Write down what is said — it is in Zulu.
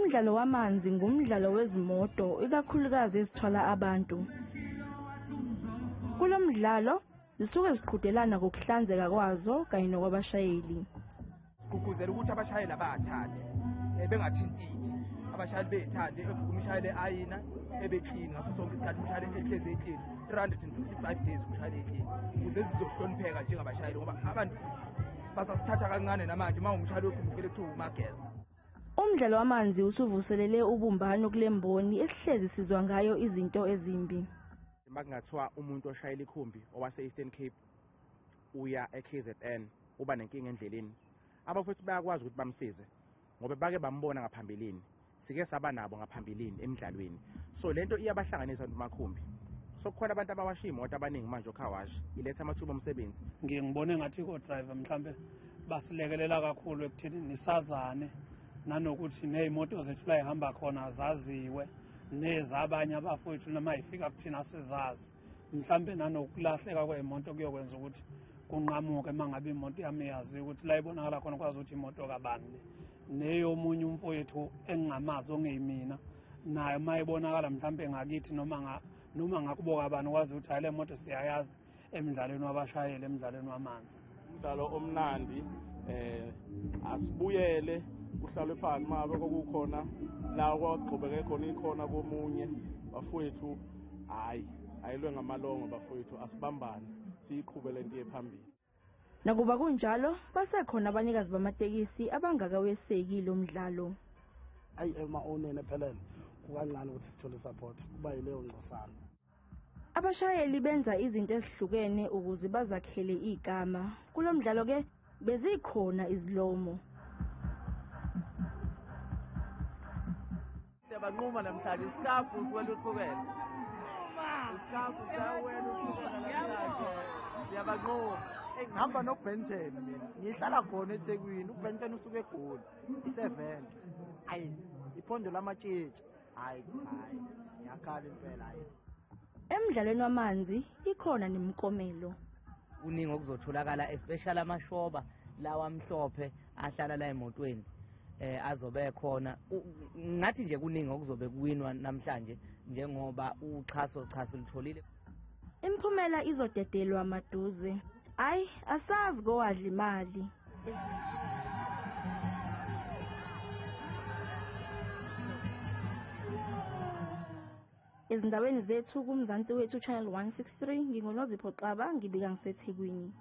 Umdlalo wamanzi ngumdlalo wezimoto ikakhulukazi ezithwala abantu. Kulo mdlalo zisuke ziqhudelana ngokuhlanzeka kwazo kanye nokwabashayeli. Ukugqugquzela ukuthi abashayeli abathandi bengathintiki, abashayeli bethande umshayeli ayina ebeklini ngaso sonke isikhathi umshayeli ehlezi eklini 365 days umshayeli eklini ukuze sizohlonipheka njengabashayeli ngoba abantu basasithatha kancane namanje uma umshayeli wekhumfele kuthiwa umageza. Umdlalo wamanzi usuvuselele ubumbano kule mboni esihlezi sizwa ngayo izinto ezimbi. Makungathiwa umuntu oshayela ikhumbi owase Eastern Cape uya eKZN uba nenkinga endleleni, abafowethu bayakwazi ukuthi bamsize ngoba bake bambona ngaphambilini, sike saba nabo ngaphambilini emidlalweni. So lento iyabahlanganisa nomakhumbi. So kukhona abantu abawasha imoto abaningi manje okhawashi iletha amathuba omsebenzi. Ngibone ngathi ko-driver mhlambe basilekelela kakhulu ekuthini nisazane nanokuthi nezimoto zethu la ihamba khona zaziwe nezabanye abafowethu noma ifika kuthina sizazi, mhlambe nanokulahleka kwezimoto kuyokwenza ukuthi kunqamuke mangabe imoto yami yazi ukuthi la ibonakala khona kwazi ukuthi imoto kabani neyomunye umfowethu engingamazi ongeyimina naye mayibonakala mhlambe ngakithi noma ngakubo kabani kwazi ukuthi hayi le moto siyayazi emidlalweni wabashayeli emidlalweni wamanzi. Umdlalo omnandi asibuyele kuhlalwe phansi mabe kokukhona la kwaqhubeke khona ikhona komunye bafowethu ayilwe ngamalongo bafowethu asibambane siyiqhubele into ephambili. Nakuba kunjalo basekhona abanikazi bamatekisi abangakaweseki lo mdlalo. Ema-oneni ephelele kukancane ukuthi sithole support kuba yileyo ngcosana. Abashayeli benza izinto ezihlukene ukuze bazakhele igama. Kulo mdlalo ke bezikhona izilomo. Banquma namhlanje iskafu siwela uthukela. Iskafu sawela uthukela namhlanje. Siyabanquma. Ngihamba noBenchen mina. Ngihlala khona eThekwini. uBenchen usuke eGoli. I7. Iphondo lamatshitshi. Ngiyakhala impela hayi. Emidlalweni wamanzi ikhona nemkomelo. Kuningi okuzotholakala especially amashoba lawa amhlophe ahlala la emotweni. Azobe khona ngathi nje kuningi okuzobe kuwinwa namhlanje njengoba uxhaso lutholile. Imphumela izodedelwa maduze. Asazi kowadla imali. Ezindaweni zethu kumzansi wethu channel 163 ngingonozipho Xaba ngibika ngiseThekwini.